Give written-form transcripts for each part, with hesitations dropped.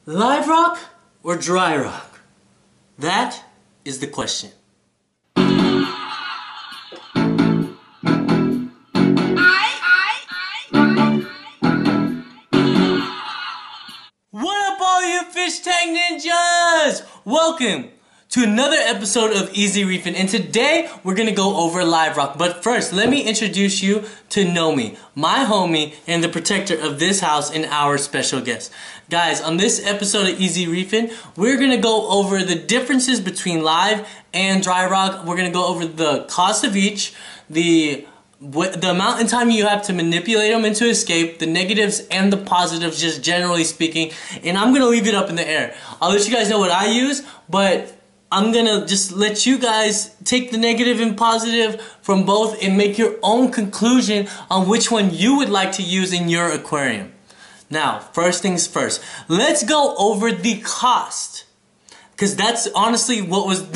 Live rock or dry rock? That is the question. What up, all you fish tank ninjas? Welcome to another episode of Easy Reefin, and today we're gonna go over live rock. But first, let me introduce you to Nomi, my homie and the protector of this house and our special guest. Guys, on this episode of Easy Reefin, we're gonna go over the differences between live and dry rock. We're gonna go over the cost of each, the amount and time you have to manipulate them into escape, the negatives and the positives, just generally speaking, and I'm gonna leave it up in the air. I'll let you guys know what I use, but I'm gonna just let you guys take the negative and positive from both and make your own conclusion on which one you would like to use in your aquarium. Now, first things first, let's go over the cost. Because that's honestly what was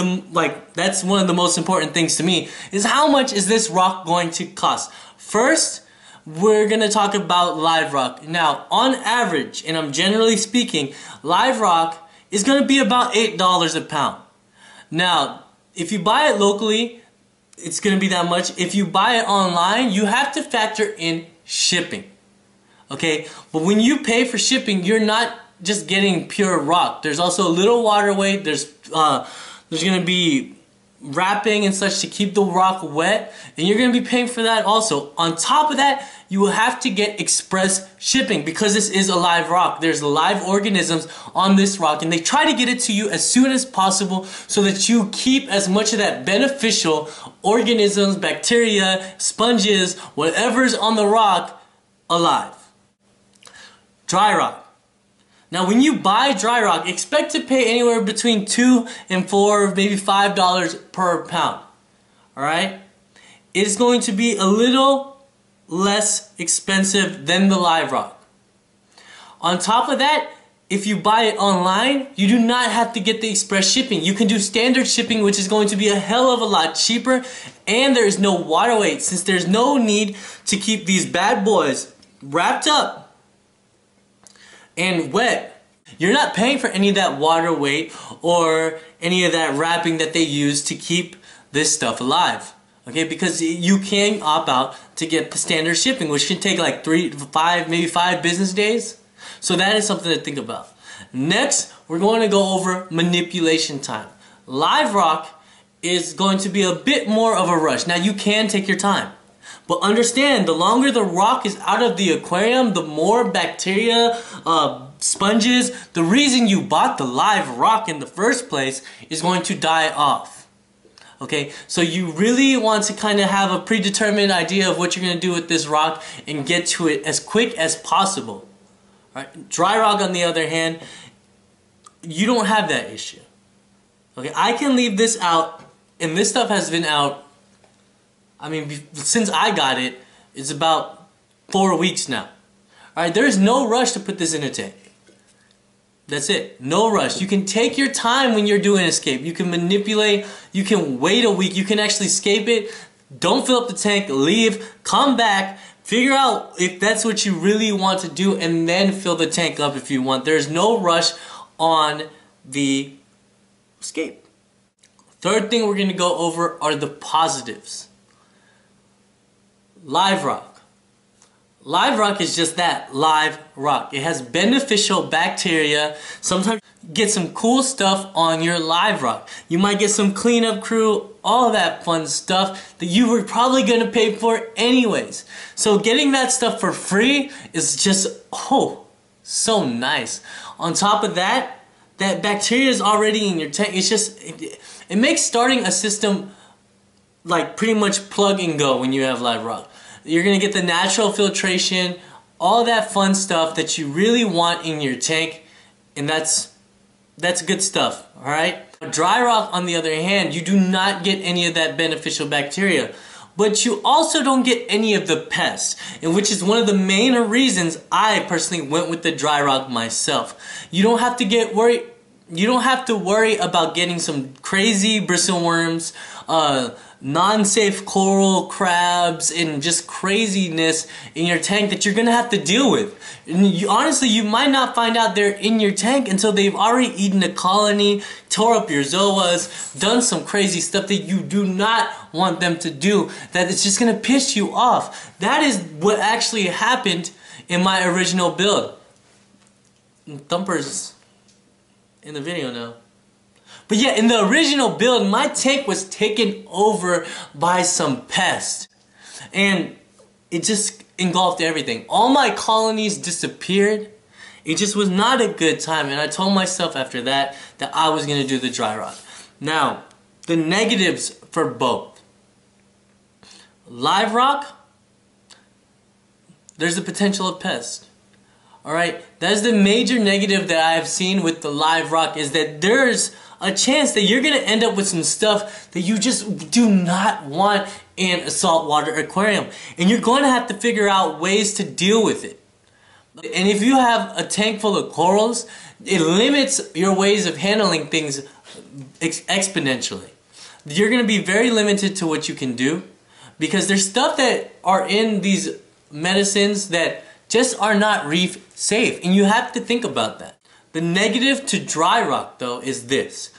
that's one of the most important things to me, is how much is this rock going to cost? First, we're gonna talk about live rock. Now, on average, and I'm generally speaking, live rock is gonna be about $8 a pound. Now, if you buy it locally, it's gonna be that much. If you buy it online, you have to factor in shipping. Okay, but when you pay for shipping, you're not just getting pure rock. There's also a little water weight. There's gonna be wrapping and such to keep the rock wet, and you're gonna be paying for that also. On top of that, you will have to get express shipping because this is a live rock. There's live organisms on this rock, and they try to get it to you as soon as possible so that you keep as much of that beneficial organisms, bacteria, sponges, whatever's on the rock alive. Dry rock. Now, when you buy dry rock, expect to pay anywhere between $2 and $4, maybe $5 per pound. Alright? It's going to be a little less expensive than the live rock. On top of that, if you buy it online, you do not have to get the express shipping. You can do standard shipping, which is going to be a hell of a lot cheaper, and there is no water weight, since there's no need to keep these bad boys wrapped up and wet. You're not paying for any of that water weight or any of that wrapping that they use to keep this stuff alive. Okay, because you can opt out to get the standard shipping, which can take like 3 to 5, maybe 5 business days. So that is something to think about. Next, we're going to go over manipulation time. Live rock is going to be a bit more of a rush. Now, you can take your time. But understand, the longer the rock is out of the aquarium, the more bacteria, sponges, the reason you bought the live rock in the first place is going to die off. Okay, so you really want to kind of have a predetermined idea of what you're going to do with this rock and get to it as quick as possible. Right? Dry rock, on the other hand, you don't have that issue. Okay, I can leave this out, and this stuff has been out, I mean, since I got it, it's about 4 weeks now. Alright, there is no rush to put this in a tank. That's it. No rush. You can take your time when you're doing escape. You can manipulate. You can wait a week. You can actually escape it. Don't fill up the tank. Leave. Come back. Figure out if that's what you really want to do, and then fill the tank up if you want. There's no rush on the escape. Third thing we're going to go over are the positives. Live rock. Live rock is just that, live rock. It has beneficial bacteria. Sometimes you get some cool stuff on your live rock. You might get some cleanup crew, all that fun stuff that you were probably going to pay for anyways. So getting that stuff for free is just, oh, so nice. On top of that, that bacteria is already in your tank. It's just, it makes starting a system like pretty much plug and go when you have live rock. You're going to get the natural filtration, all that fun stuff that you really want in your tank, and that's good stuff, alright? Dry rock, on the other hand, you do not get any of that beneficial bacteria, but you also don't get any of the pests, and which is one of the main reasons I personally went with the dry rock myself. You don't have to get worried. You don't have to worry about getting some crazy bristleworms, non-safe coral crabs and just craziness in your tank that you're gonna have to deal with. And honestly, you might not find out they're in your tank until they've already eaten a colony, tore up your zoas, done some crazy stuff that you do not want them to do, that it's just gonna piss you off. That is what actually happened in my original build. Thumper's in the video now. But yeah, in the original build, my tank was taken over by some pest. And it just engulfed everything. All my colonies disappeared. It just was not a good time. And I told myself after that I was going to do the dry rock. Now, the negatives for both. Live rock, there's the potential of pest. Alright, that is the major negative that I've seen with the live rock, is that there's a chance that you're going to end up with some stuff that you just do not want in a saltwater aquarium. And you're going to have to figure out ways to deal with it. And if you have a tank full of corals, it limits your ways of handling things exponentially. You're going to be very limited to what you can do, because there's stuff that are in these medicines that just are not reef safe, and you have to think about that. The negative to dry rock, though, is this.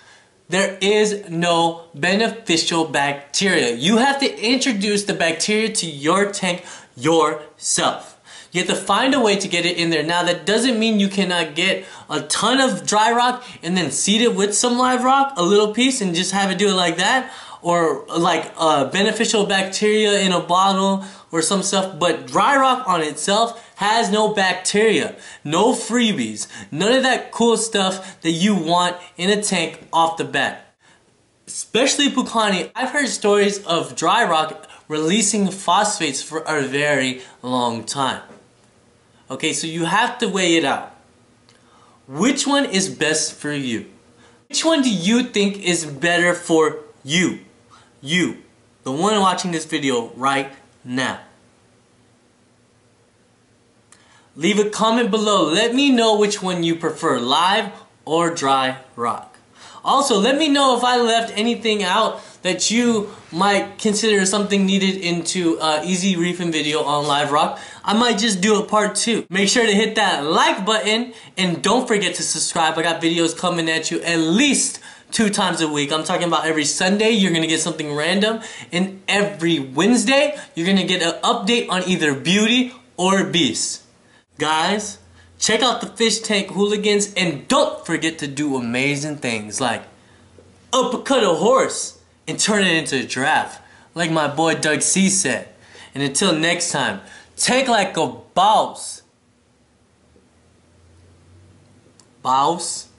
There is no beneficial bacteria. You have to introduce the bacteria to your tank yourself. You have to find a way to get it in there. Now, that doesn't mean you cannot get a ton of dry rock and then seed it with some live rock, a little piece, and just have it do it like that. Or like beneficial bacteria in a bottle or some stuff. But dry rock on itself has no bacteria, no freebies, none of that cool stuff that you want in a tank off the bat. Especially Pukani, I've heard stories of dry rock releasing phosphates for a very long time. Okay, so you have to weigh it out. Which one is best for you? Which one do you think is better for you? You, the one watching this video right now. Leave a comment below. Let me know which one you prefer, live or dry rock. Also, let me know if I left anything out that you might consider something needed into easy reefing video on live rock. I might just do a part 2. Make sure to hit that like button and don't forget to subscribe. I got videos coming at you at least 2 times a week. I'm talking about every Sunday you're gonna get something random, and every Wednesday you're gonna get an update on either beauty or beast. Guys, check out the fish tank hooligans, and don't forget to do amazing things like uppercut a horse and turn it into a giraffe, like my boy Doug C said. And until next time, tank like a boss. Boss.